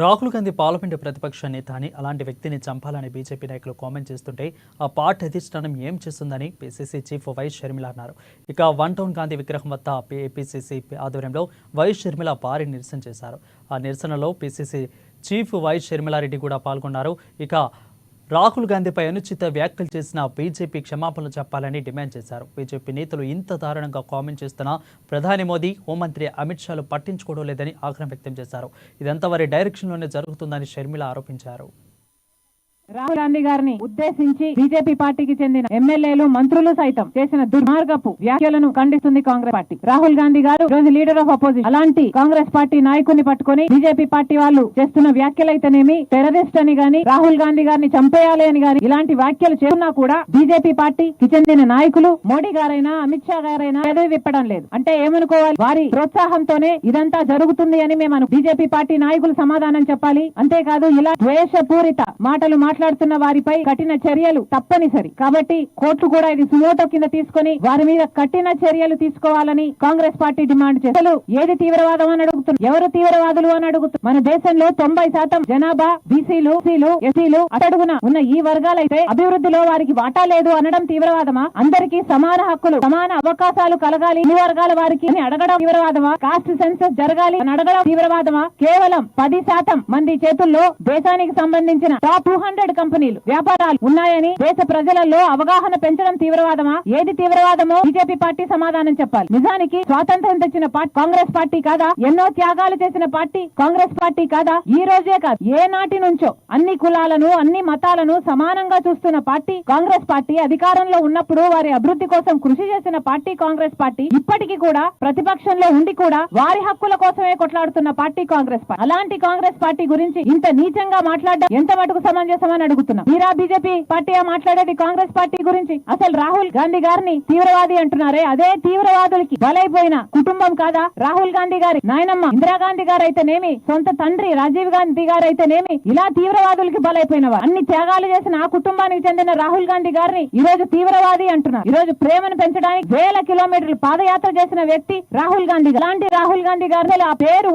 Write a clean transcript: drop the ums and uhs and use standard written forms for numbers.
Rahul Gandhi parliament ప్రతిపక్ష నేత అని, అలాంటి వ్యక్తిని చంపాలని బీజేపీ నాయకులు కామెంట్ చేస్తుంటే ఆ పార్టీ అధిష్టానం ఏం చేస్తుందని పీసీసీ చీఫ్ వైఎస్ షర్మిల అన్నారు. ఇక వన్ టౌన్ గాంధీ విగ్రహం వద్ద ఏపీసీసీ ఆధ్వర్యంలో వైఎస్ షర్మిల భారీ నిరసన చేశారు. ఆ నిరసనలో పీసీసీ చీఫ్ వైఎస్ షర్మిలారెడ్డి కూడా పాల్గొన్నారు. ఇక రాహుల్ గాంధీపై అనుచిత వ్యాఖ్యలు చేసిన బీజేపీ క్షమాపణలు చెప్పాలని డిమాండ్ చేశారు. బీజేపీ నేతలు ఇంత దారుణంగా కామెంట్ చేస్తున్నా ప్రధాని మోదీ, హోంమంత్రి అమిత్ షాలు పట్టించుకోవడం లేదని ఆగ్రహం వ్యక్తం చేశారు. ఇదంతా వారి డైరెక్షన్లోనే జరుగుతుందని షర్మిల ఆరోపించారు. రాహుల్ గాంధీ గారిని ఉద్దేశించి బీజేపీ పార్టీకి చెందిన ఎమ్మెల్యేలు, మంత్రులు సైతం చేసిన దుర్మార్గపు వ్యాఖ్యలను ఖండిస్తుంది కాంగ్రెస్ పార్టీ. రాహుల్ గాంధీ గారు రోజు లీడర్ ఆఫ్ అపోజిషన్, అలాంటి కాంగ్రెస్ పార్టీ నాయకుడిని పట్టుకొని బీజేపీ పార్టీ వాళ్ళు చేస్తున్న వ్యాఖ్యలైతేనేమి, టెర్రరిస్ట్ అని గాని, రాహుల్ గాంధీ గారిని చంపేయాలి అని గాని ఇలాంటి వ్యాఖ్యలు చేస్తున్నా కూడా బీజేపీ పార్టీకి చెందిన నాయకులు, మోడీ గారైనా అమిత్ షా గారైనా ఎదురు విప్పడం లేదు. అంటే ఏమనుకోవాలి, వారి ప్రోత్సాహంతోనే ఇదంతా జరుగుతుంది అని మేము బీజేపీ పార్టీ నాయకులు సమాధానం చెప్పాలి. అంతేకాదు ఇలా ద్వేషపూరిత మాటలు మాట్లాడుతున్న వారిపై కఠిన చర్యలు తప్పనిసరి. కాబట్టి కోర్టు కూడా ఇది సుమోటో కింద తీసుకొని వారి మీద కఠిన చర్యలు తీసుకోవాలని కాంగ్రెస్ పార్టీ డిమాండ్ చేస్తారు. ఏది తీవ్రవాదం అని అడుగుతున్నారు, ఎవరు తీవ్రవాదులు అని అడుగుతున్నారు. మన దేశంలో 90% జనాభా బీసీలు, ఎస్సీలు అట్టడుగున ఉన్న ఈ వర్గాలైతే అభివృద్ధిలో వారికి వాటా లేదు అనడం తీవ్రవాదమా? అందరికీ సమాన హక్కులు, సమాన అవకాశాలు కలగాలి ఈ వర్గాల వారికి అని అడగడం తీవ్రవాదమా? కాస్ట్ సెన్సస్ జరగాలి అని అడగడం తీవ్రవాదమా? కేవలం 10% మంది చేతుల్లో దేశానికి సంబంధించిన టాప్ 200 కంపెనీలు, వ్యాపారాలు ఉన్నాయని దేశ ప్రజలలో అవగాహన పెంచడం తీవ్రవాదమా? ఏది తీవ్రవాదమో బీజేపీ పార్టీ సమాధానం చెప్పాలి. నిజానికి స్వాతంత్రం తెచ్చిన పార్టీ కాంగ్రెస్ పార్టీ కాదా? ఎన్నో త్యాగాలు చేసిన పార్టీ కాంగ్రెస్ పార్టీ కాదా? ఈ రోజే కాదు, ఏ నాటి నుంచో అన్ని కులాలను, అన్ని మతాలను సమానంగా చూస్తున్న పార్టీ కాంగ్రెస్ పార్టీ. అధికారంలో ఉన్నప్పుడు వారి అభివృద్ధి కోసం కృషి చేసిన పార్టీ కాంగ్రెస్ పార్టీ. ఇప్పటికీ కూడా ప్రతిపక్షంలో ఉండి కూడా వారి హక్కుల కోసమే కొట్లాడుతున్న పార్టీ కాంగ్రెస్ పార్టీ. అలాంటి కాంగ్రెస్ పార్టీ గురించి ఇంత నీచంగా మాట్లాడడం ఎంత మటుకు సమంజసం అని అడుగుతున్నాం. మీరా బీజేపీ పార్టీ మాట్లాడేది కాంగ్రెస్ పార్టీ గురించి. అసలు రాహుల్ గాంధీ గారిని తీవ్రవాది అంటున్నారే, అదే తీవ్రవాదులకి బలైపోయిన కుటుంబం కాదా? రాహుల్ గాంధీ గారి నాయనమ్మ ఇందిరాగాంధీ గారు అయితేనేమి, సొంత తండ్రి రాజీవ్ గాంధీ గారు అయితేనేమి ఇలా తీవ్రవాదులకి బలైపోయినవారు. అన్ని త్యాగాలు చేసిన ఆ కుటుంబానికి చెందిన రాహుల్ గాంధీ గారిని ఈ రోజు తీవ్రవాది అంటున్నారు. ఈ రోజు ప్రేమను పెంచడానికి వేల కిలోమీటర్లు పాదయాత్ర చేసిన వ్యక్తి రాహుల్ గాంధీ. అలాంటి రాహుల్ గాంధీ గారి ఆ పేరు